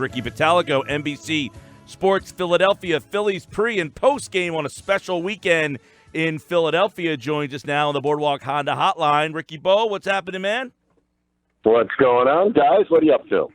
Ricky Bottalico, NBC Sports Philadelphia. Phillies pre- and post-game on a special weekend in Philadelphia joins us now on the Boardwalk Honda Hotline. Ricky Bo, what's happening, man? What's going on, guys? What are you up to?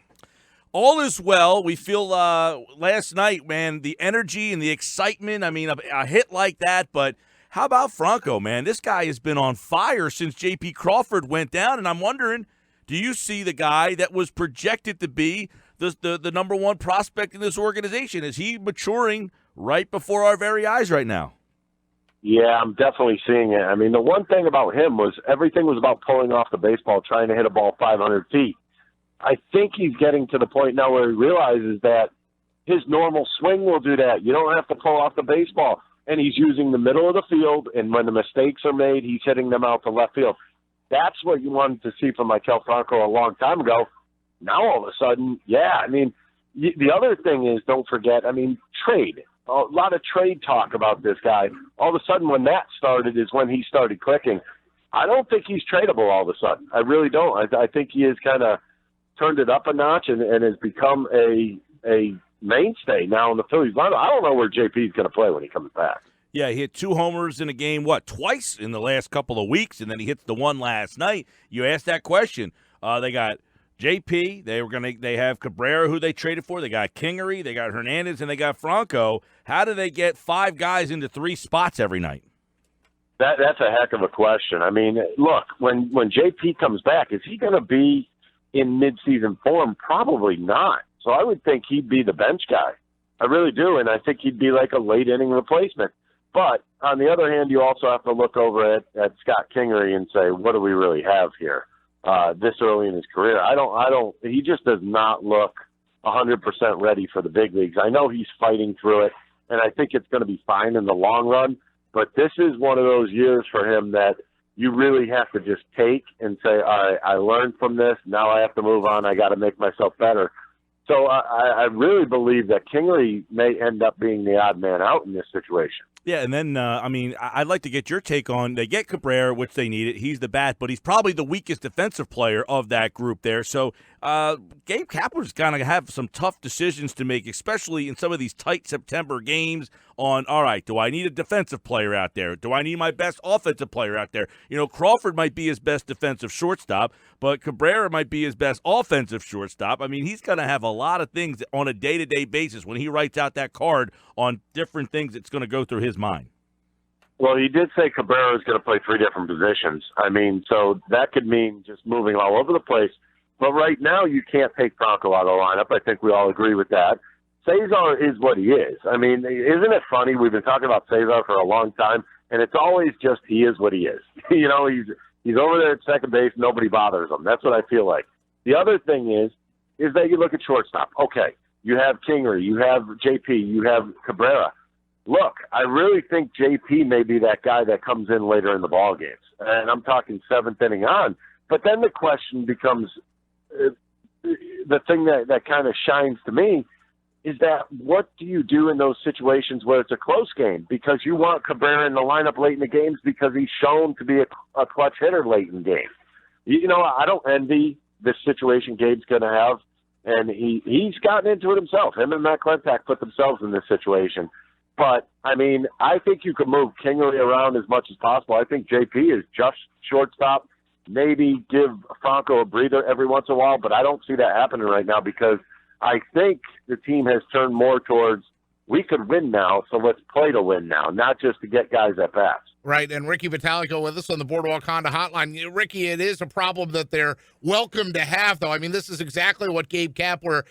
All is well. We feel last night, man, the energy and the excitement. I mean, a hit like that, but how about Franco, man? This guy has been on fire since J.P. Crawford went down, and I'm wondering, do you see the guy that was projected to be the number one prospect in this organization? Is he maturing right before our very eyes right now? Yeah, I'm definitely seeing it. I mean, the one thing about him was everything was about pulling off the baseball, trying to hit a ball 500 feet. I think he's getting to the point now where he realizes that his normal swing will do that. You don't have to pull off the baseball. And he's using the middle of the field, and when the mistakes are made, he's hitting them out to left field. That's what you wanted to see from Maikel Franco a long time ago. Now, all of a sudden, yeah, I mean, the other thing is, don't forget, I mean, trade. A lot of trade talk about this guy. All of a sudden, when that started is when he started clicking. I don't think he's tradable all of a sudden. I really don't. I think he has kind of turned it up a notch and has become a mainstay now in the Phillies lineup. I don't know where JP is going to play when he comes back. Yeah, he hit 2 homers in a game, twice in the last couple of weeks, and then he hits the one last night. You asked that question. They got JP. They have Cabrera, who they traded for. They got Kingery. They got Hernandez, and they got Franco. How do they get 5 guys into 3 spots every night? That's a heck of a question. I mean, look, when JP comes back, is he going to be in midseason form? Probably not. So I would think he'd be the bench guy. I really do, and I think he'd be like a late-inning replacement. But on the other hand, you also have to look over at Scott Kingery and say, what do we really have here this early in his career? He just does not look 100% ready for the big leagues. I know he's fighting through it, and I think it's going to be fine in the long run. But this is one of those years for him that you really have to just take and say, all right, I learned from this. Now I have to move on. I got to make myself better. So I really believe that Kingery may end up being the odd man out in this situation. Yeah, and then, I'd like to get your take on, they get Cabrera, which they needed. He's the bat, but he's probably the weakest defensive player of that group there. So Gabe Kapler's going to have some tough decisions to make, especially in some of these tight September games on, all right, do I need a defensive player out there? Do I need my best offensive player out there? You know, Crawford might be his best defensive shortstop, but Cabrera might be his best offensive shortstop. I mean, he's going to have a lot of things on a day-to-day basis when he writes out that card on different things that's going to go through his mind. Well, he did say Cabrera is going to play 3 different positions. I mean, so that could mean just moving all over the place. But right now, you can't take Franco out of the lineup. I think we all agree with that. Cesar is what he is. I mean, isn't it funny? We've been talking about Cesar for a long time, and it's always just he is what he is. You know, he's over there at second base. Nobody bothers him. That's what I feel like. The other thing is that you look at shortstop. Okay, you have Kingery, you have JP, you have Cabrera. Look, I really think JP may be that guy that comes in later in the ball games, and I'm talking 7th inning on. But then the question becomes, the thing that kind of shines to me is that what do you do in those situations where it's a close game? Because you want Cabrera in the lineup late in the games because he's shown to be a clutch hitter late in games. You know, I don't envy this situation Gabe's going to have, and he's gotten into it himself. Him and Matt Klentak put themselves in this situation. But, I mean, I think you could move Kingery around as much as possible. I think JP is just shortstop. Maybe give Franco a breather every once in a while, but I don't see that happening right now because I think the team has turned more towards we could win now, so let's play to win now, not just to get guys at bats. Right, and Ricky Bottalico with us on the Boardwalk Honda Hotline. Ricky, it is a problem that they're welcome to have, though. I mean, this is exactly what Gabe Kapler,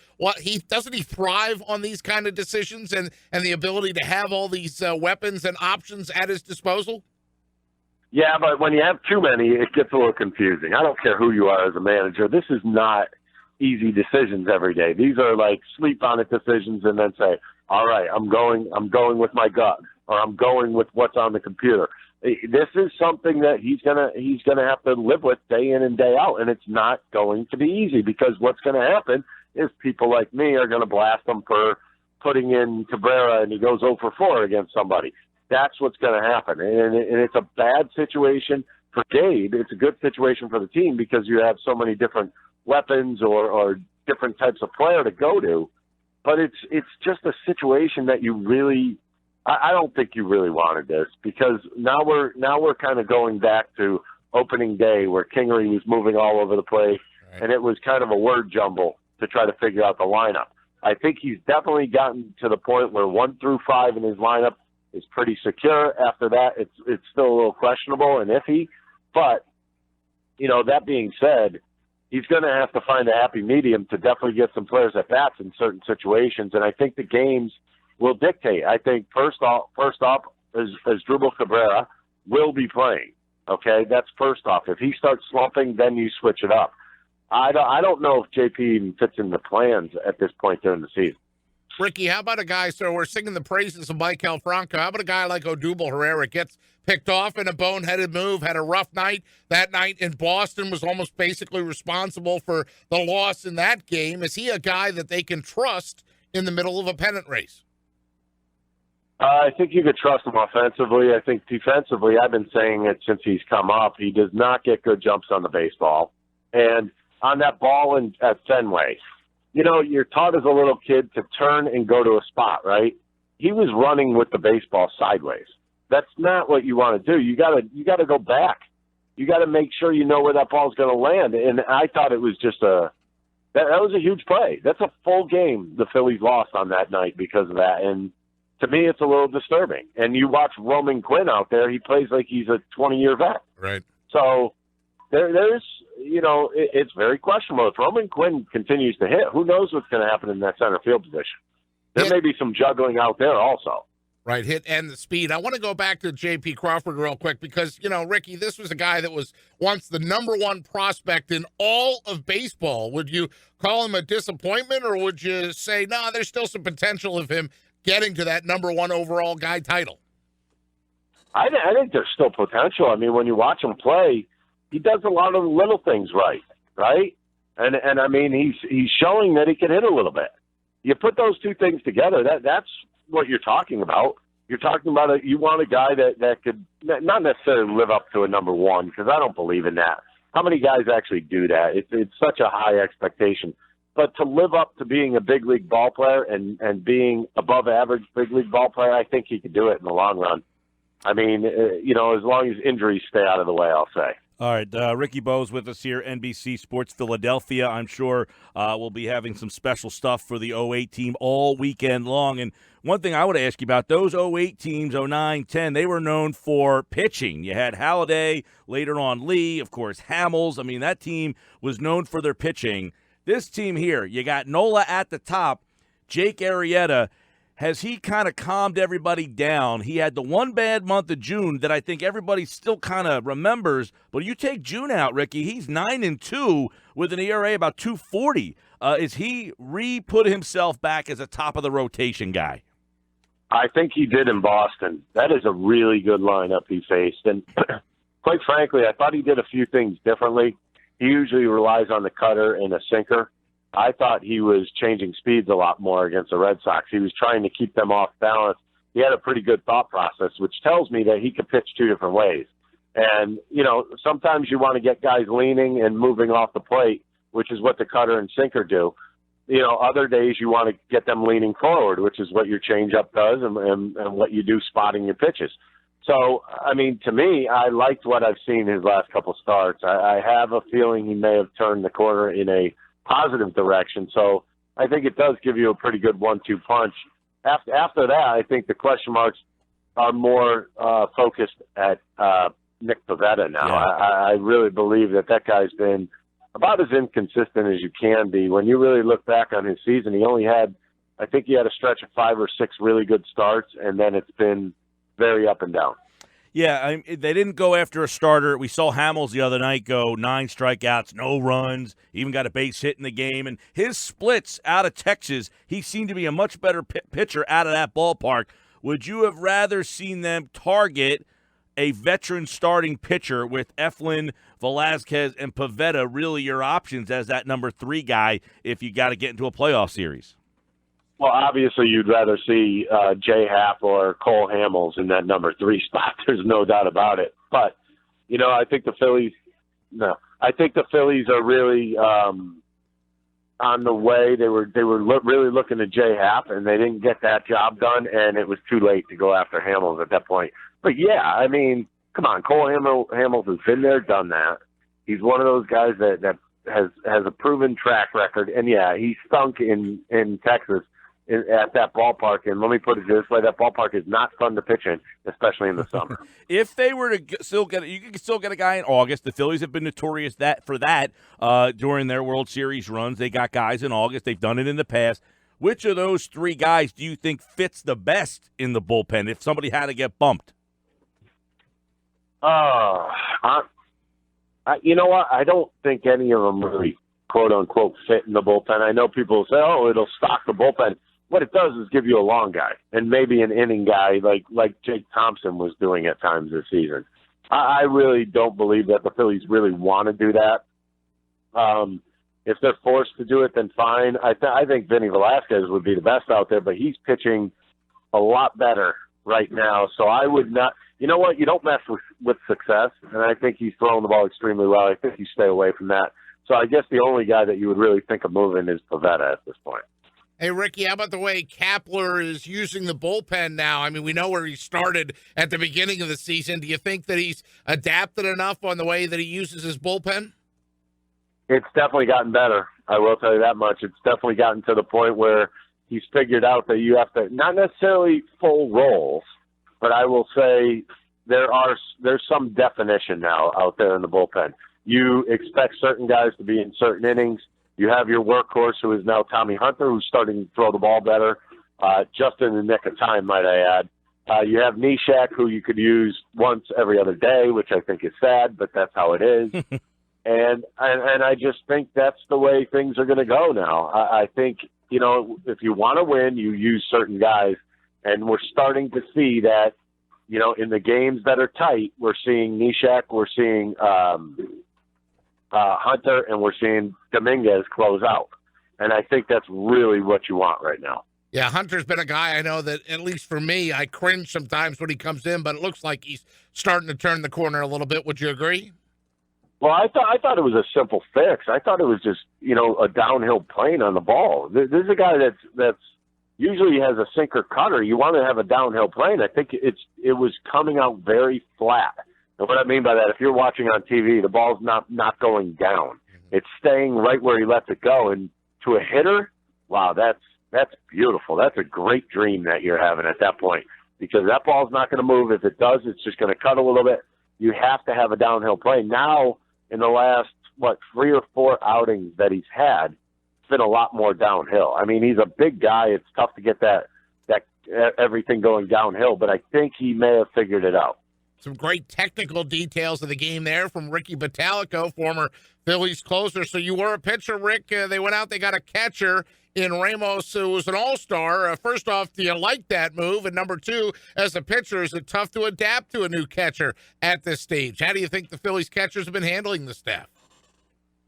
doesn't he thrive on these kind of decisions and the ability to have all these weapons and options at his disposal? Yeah, but when you have too many, it gets a little confusing. I don't care who you are as a manager. This is not easy decisions every day. These are like sleep on it decisions and then say, all right, I'm going with my gut, or I'm going with what's on the computer. This is something that he's gonna have to live with day in and day out, and it's not going to be easy because what's going to happen is people like me are going to blast him for putting in Cabrera and he goes 0 for 4 against somebody. That's what's going to happen, and it's a bad situation for Gabe. It's a good situation for the team because you have so many different weapons or different types of player to go to. but it's just a situation that you really, I don't think you really wanted this, because now we're kind of going back to opening day where Kingery was moving all over the place, right, and it was kind of a word jumble to try to figure out the lineup. I think he's definitely gotten to the point where 1 through 5 in his lineup is pretty secure. After that, it's still a little questionable and iffy. But, that being said, he's going to have to find a happy medium to definitely get some players at bats in certain situations. And I think the games will dictate. I think first off, Asdrubal Cabrera will be playing. Okay, that's first off. If he starts slumping, then you switch it up. I don't know if JP even fits in the plans at this point during the season. Ricky, how about a guy, so we're singing the praises of Maikel Franco. How about a guy like Odubel Herrera gets picked off in a boneheaded move, had a rough night that night in Boston, was almost basically responsible for the loss in that game. Is he a guy that they can trust in the middle of a pennant race? I think you could trust him offensively. I think defensively, I've been saying it since he's come up, he does not get good jumps on the baseball. And on that ball at Fenway, you're taught as a little kid to turn and go to a spot, right? He was running with the baseball sideways. That's not what you want to do. You gotta go back. You got to make sure you know where that ball's going to land. And I thought it was just that was a huge play. That's a full game the Phillies lost on that night because of that. And to me, it's a little disturbing. And you watch Roman Quinn out there; he plays like he's a 20-year vet. Right. So there's, it's very questionable. If Roman Quinn continues to hit, who knows what's going to happen in that center field position? There may be some juggling out there also. Right, hit and the speed. I want to go back to J.P. Crawford real quick because, Ricky, this was a guy that was once the number one prospect in all of baseball. Would you call him a disappointment, or would you say, no, there's still some potential of him getting to that number one overall guy title? I think there's still potential. I mean, when you watch him play, he does a lot of little things right? And I mean, he's showing that he can hit a little bit. You put those two things together, that's what you're talking about. You're talking about you want a guy that could not necessarily live up to a number one, because I don't believe in that. How many guys actually do that? It's such a high expectation. But to live up to being a big league ball player and being above average big league ball player, I think he could do it in the long run. I mean, as long as injuries stay out of the way, I'll say. All right, Ricky Bowe's with us here, NBC Sports Philadelphia. I'm sure we'll be having some special stuff for the 08 team all weekend long. And one thing I would ask you about, those 08 teams, 09, 10, they were known for pitching. You had Halladay, later on Lee, of course, Hamels. I mean, that team was known for their pitching. This team here, you got Nola at the top, Jake Arrieta. Has he kind of calmed everybody down? He had the one bad month of June that I think everybody still kind of remembers. But you take June out, Ricky, he's 9-2 with an ERA about 2.40. Is he re-put himself back as a top of the rotation guy? I think he did in Boston. That is a really good lineup he faced. And quite frankly, I thought he did a few things differently. He usually relies on the cutter and a sinker. I thought he was changing speeds a lot more against the Red Sox. He was trying to keep them off balance. He had a pretty good thought process, which tells me that he could pitch two different ways. And, sometimes you want to get guys leaning and moving off the plate, which is what the cutter and sinker do. Other days you want to get them leaning forward, which is what your changeup does and what you do spotting your pitches. So, I mean, to me, I liked what I've seen his last couple starts. I have a feeling he may have turned the corner in a positive direction. So I think it does give you a pretty good 1-2 punch. After that, I think the question marks are more focused at Nick Pivetta now. Yeah. I really believe that guy's been about as inconsistent as you can be. When you really look back on his season, he had a stretch of 5 or 6 really good starts, and then it's been very up and down. Yeah, they didn't go after a starter. We saw Hamels the other night go 9 strikeouts, no runs, even got a base hit in the game. And his splits out of Texas, he seemed to be a much better pitcher out of that ballpark. Would you have rather seen them target a veteran starting pitcher with Eflin, Velasquez, and Pivetta really your options as that number 3 guy if you got to get into a playoff series? Well, obviously, you'd rather see Jay Happ or Cole Hamels in that number 3 spot. There's no doubt about it. But, I think the Phillies are really on the way. They were really looking to J Happ, and they didn't get that job done, and it was too late to go after Hamels at that point. But yeah, I mean, come on, Cole Hamels has been there, done that. He's one of those guys that has a proven track record, and yeah, he stunk in Texas at that ballpark. And let me put it this way: that ballpark is not fun to pitch in, especially in the summer. If they were to still get, you can still get a guy in August. The Phillies have been notorious for that during their World Series runs. They got guys in August. They've done it in the past. Which of those three guys do you think fits the best in the bullpen if somebody had to get bumped? You know what? I don't think any of them really, quote unquote, fit in the bullpen. I know people say, "Oh, it'll stock the bullpen." What it does is give you a long guy and maybe an inning guy like Jake Thompson was doing at times this season. I really don't believe that the Phillies really want to do that. If they're forced to do it, then fine. I think Vinny Velasquez would be the best out there, but he's pitching a lot better right now. So I would not. You know what? You don't mess with success, and I think he's throwing the ball extremely well. I think you stay away from that. So I guess the only guy that you would really think of moving is Pivetta at this point. Hey, Ricky, how about the way Kapler is using the bullpen now? I mean, we know where he started at the beginning of the season. Do you think that he's adapted enough on the way that he uses his bullpen? It's definitely gotten better. I will tell you that much. It's definitely gotten to the point where he's figured out that you have to, not necessarily full roles, but I will say there's some definition now out there in the bullpen. You expect certain guys to be in certain innings. You have your workhorse, who is now Tommy Hunter, who's starting to throw the ball better, just in the nick of time, might I add. You have Neshek, who you could use once every other day, which I think is sad, but that's how it is. and I just think that's the way things are going to go now. I think, you know, if you want to win, you use certain guys, and we're starting to see that, you know, in the games that are tight, we're seeing Neshek, we're seeing Hunter, and we're seeing Dominguez close out. And I think that's really what you want right now. Yeah, Hunter's been a guy I know that, at least for me, I cringe sometimes when he comes in, but it looks like he's starting to turn the corner a little bit. Would you agree? Well, I thought it was a simple fix. I thought it was just, you know, a downhill plane on the ball. This is a guy that's usually has a sinker cutter. You want to have a downhill plane. I think it was coming out very flat. And what I mean by that, if you're watching on TV, the ball's not going down. It's staying right where he lets it go. And to a hitter, wow, that's beautiful. That's a great dream that you're having at that point, because that ball's not going to move. If it does, it's just going to cut a little bit. You have to have a downhill play. Now, in the last, 3 or 4 outings that he's had, it's been a lot more downhill. I mean, he's a big guy. It's tough to get that everything going downhill, but I think he may have figured it out. Some great technical details of the game there from Ricky Bottalico, former Phillies closer. So you were a pitcher, Rick. They went out, they got a catcher in Ramos, who was an all-star. First off, do you like that move? And number two, as a pitcher, is it tough to adapt to a new catcher at this stage? How do you think the Phillies catchers have been handling the staff?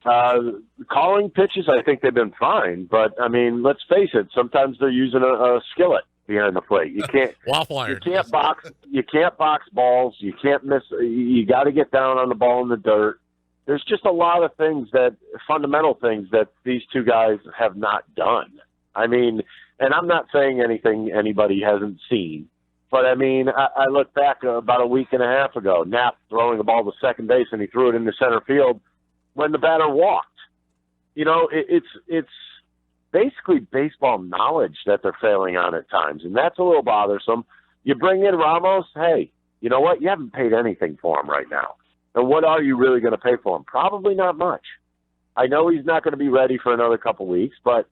Calling pitches, I think they've been fine. But, I mean, let's face it, sometimes they're using a skillet behind the plate. You can't waffle iron. You can't box balls. You can't miss. You got to get down on the ball in the dirt. There's just a lot of things fundamental things that these two guys have not done. I mean, and I'm not saying anything anybody hasn't seen, but I mean, I look back about a week and a half ago, Knapp throwing the ball to second base, and he threw it into center field when the batter walked. You know, it's basically baseball knowledge that they're failing on at times, and that's a little bothersome. You bring in Ramos, hey, you know what? You haven't paid anything for him right now. And what are you really going to pay for him? Probably not much. I know he's not going to be ready for another couple weeks, but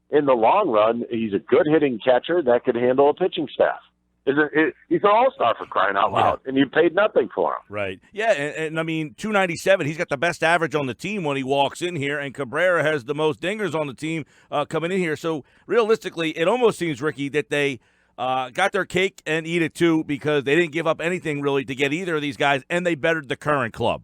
in the long run, he's a good hitting catcher that could handle a pitching staff. He's an all-star, for crying out loud, and you paid nothing for him. Right. Yeah, and I mean, 297, he's got the best average on the team when he walks in here, and Cabrera has the most dingers on the team coming in here. So realistically, it almost seems, Ricky, that they got their cake and eat it too, because they didn't give up anything really to get either of these guys, and they bettered the current club.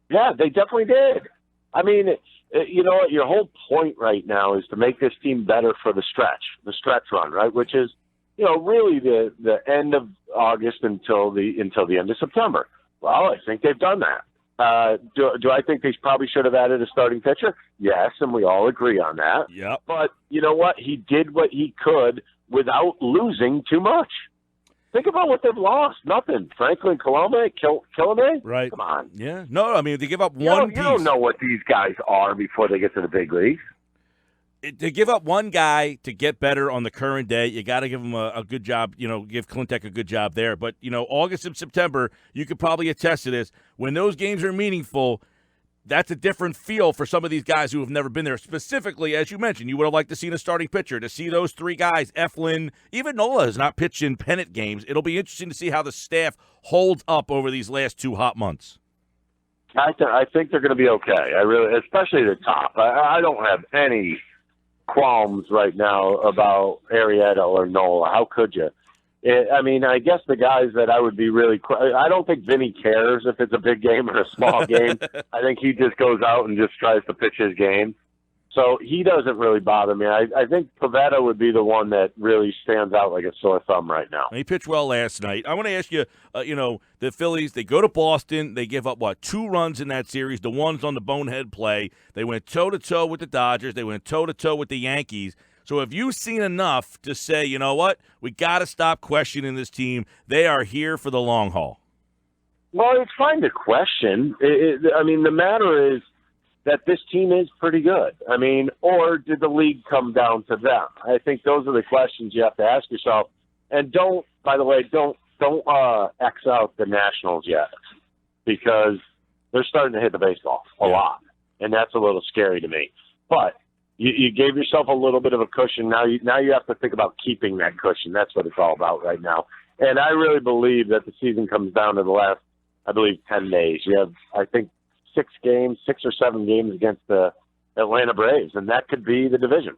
Yeah, they definitely did. I mean, you know what? Your whole point right now is to make this team better for the stretch run, right? Which is, you know, really the end of August until the end of September. Well, I think they've done that. Do I think they probably should have added a starting pitcher? Yes, and we all agree on that. Yep. But you know what? He did what he could without losing too much. Think about what they've lost. Nothing. Franklin, Kilome. Right. Come on. Yeah. No, I mean, they give up You one piece. You don't know what these guys are before they get to the big leagues. To give up one guy to get better on the current day, you got to give him a good job, give Klintek a good job there. But, August and September, you could probably attest to this. When those games are meaningful, that's a different feel for some of these guys who have never been there. Specifically, as you mentioned, you would have liked to see a starting pitcher, to see those three guys, Eflin, even Nola has not pitched in pennant games. It'll be interesting to see how the staff holds up over these last 2 hot months. I think they're going to be okay. I really, especially the top. I don't have any qualms right now about Arrieta or Nola. How could you? I guess the guys that I would be really – I don't think Vinny cares if it's a big game or a small game. I think he just goes out and just tries to pitch his game. So he doesn't really bother me. I think Pivetta would be the one that really stands out like a sore thumb right now. He pitched well last night. I want to ask you, the Phillies, they go to Boston. They give up, 2 runs in that series. The one's on the bonehead play. They went toe-to-toe with the Dodgers. They went toe-to-toe with the Yankees. So have you seen enough to say, you know what, we got to stop questioning this team. They are here for the long haul? Well, it's fine to question. The matter is that this team is pretty good. Or did the league come down to them? I think those are the questions you have to ask yourself. And don't X out the Nationals yet, because they're starting to hit the baseball a lot, and that's a little scary to me. But you gave yourself a little bit of a cushion. Now you have to think about keeping that cushion. That's what it's all about right now. And I really believe that the season comes down to the last, 10 days. You have, 6 or 7 games against the Atlanta Braves, and that could be the division.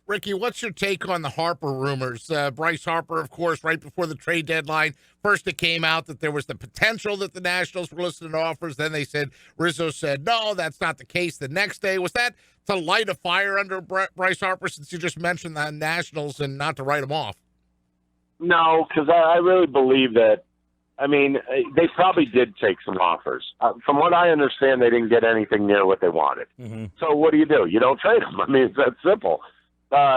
Ricky, what's your take on the Harper rumors? Bryce Harper, of course, right before the trade deadline, first it came out that there was the potential that the Nationals were listening to offers. Then they said, Rizzo said, no, that's not the case the next day. Was that to light a fire under Bryce Harper, since you just mentioned the Nationals, and not to write them off? No, because I really believe that, they probably did take some offers. From what I understand, they didn't get anything near what they wanted. Mm-hmm. So what do? You don't trade them. It's that simple.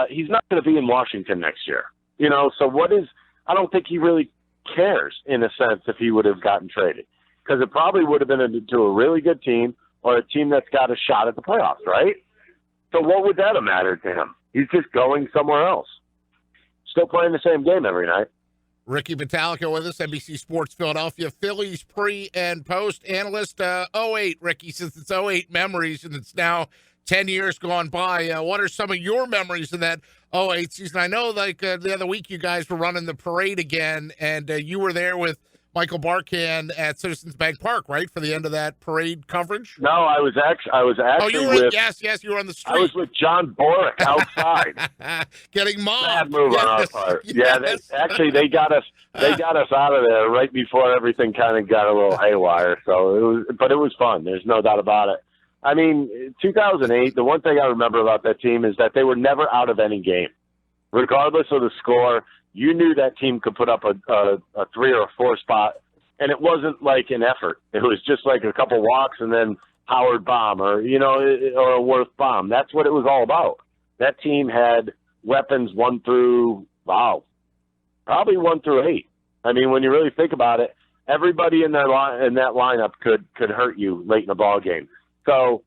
He's not going to be in Washington next year. So I don't think he really cares, in a sense, if he would have gotten traded. Because it probably would have been to a really good team, or a team that's got a shot at the playoffs, right? So what would that have mattered to him? He's just going somewhere else. Still playing the same game every night. Ricky Bottalico with us, NBC Sports Philadelphia. Phillies pre- and post-analyst. 08, Ricky, since it's 08 memories, and it's now 10 years gone by. What are some of your memories of that 08 season? I know, the other week you guys were running the parade again, and you were there with Michael Barkan at Citizens Bank Park, right, for the end of that parade coverage? No, I was actually you were with... Yes, you were on the street. I was with John Boric outside. Getting mobbed. Bad move on our part. Yes. Yeah, they got us out of there right before everything kind of got a little haywire. So it was fun. There's no doubt about it. 2008, the one thing I remember about that team is that they were never out of any game. Regardless of the score, you knew that team could put up a 3 or a 4 spot, and it wasn't like an effort. It was just like a couple walks and then Howard bomb or a Worth bomb. That's what it was all about. That team had weapons 1 through 8. When you really think about it, everybody in that lineup could hurt you late in the ball game. So,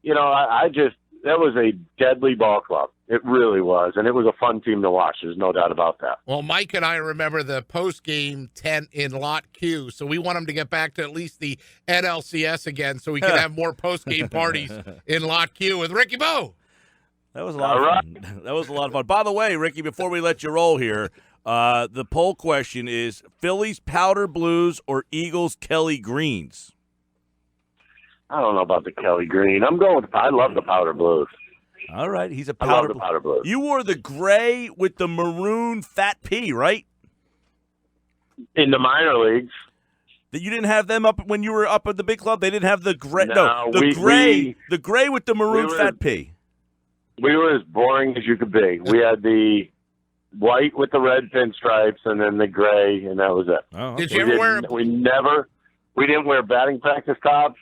that was a deadly ball club. It really was, and it was a fun team to watch. There's no doubt about that. Well, Mike and I remember the post-game tent in Lot Q, so we want him to get back to at least the NLCS again so we can have more post-game parties in Lot Q with Ricky Bo. That was a lot of fun. That was a lot of fun. By the way, Ricky, before we let you roll here, the poll question is Phillies powder blues or Eagles Kelly greens? I don't know about the Kelly green. I'm going with I love the powder blues. All right, he's a powder. I love the powder blues. You wore the gray with the maroon fat P, right? In the minor leagues. That you didn't have them up when you were up at the big club. They didn't have the gray. The gray with the maroon fat P. We were as boring as you could be. We had the white with the red pinstripes, and then the gray, and that was it. Oh, okay. Did you ever wear? We didn't wear batting practice tops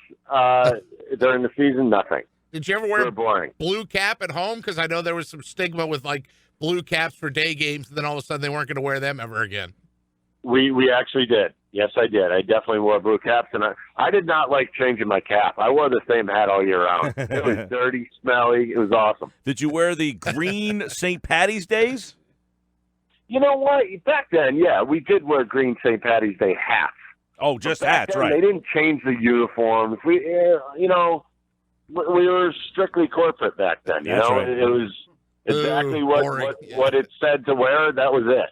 during the season. Nothing. Did you ever We wear were boring. blue cap at home? Because I know there was some stigma with like blue caps for day games, and then all of a sudden they weren't going to wear them ever again. We actually did. Yes, I did. I definitely wore blue caps, and I did not like changing my cap. I wore the same hat all year round. It was dirty, smelly. It was awesome. Did you wear the green St. Patty's Days? You know what? Back then, yeah, we did wear green St. Patty's Day hats. Oh, just Back hats, then, right. They didn't change the uniforms. We were strictly corporate back then. You That's know, right. It was exactly boring. what it said to wear. That was it.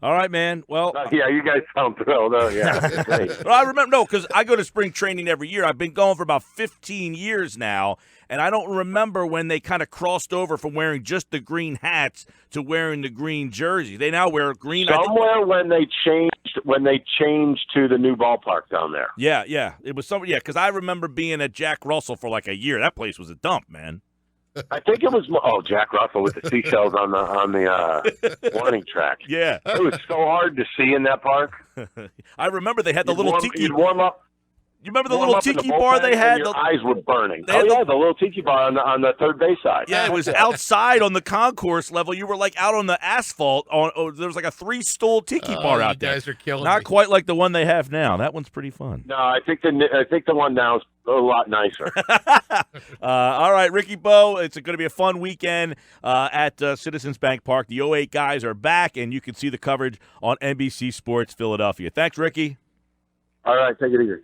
All right, man. Well, Yeah, you guys sound thrilled. Oh, yeah, that's great. well, I remember, because I go to spring training every year. I've been going for about 15 years now, and I don't remember when they kind of crossed over from wearing just the green hats to wearing the green jerseys. They now wear green. Somewhere when they changed to the new ballpark down there. Yeah. It was somewhere. Yeah, because I remember being at Jack Russell for like a year. That place was a dump, man. I think it was Jack Russell with the seashells on the warning track. Yeah. It was so hard to see in that park. I remember they had the little tiki. You'd warm up. You remember the warm little up in the tiki bar bullpen they had? and your eyes were burning. They had Yeah, the little tiki bar on the third base side. Yeah, it was outside on the concourse level. You were like out on the asphalt. There was like a 3-stool tiki bar out there. You guys are killing Not me. quite like the one they have now. That one's pretty fun. No, I think the one now is a lot nicer. All right, Ricky Bo, it's going to be a fun weekend at Citizens Bank Park. The '08 guys are back, and you can see the coverage on NBC Sports Philadelphia. Thanks, Ricky. All right, take it easy.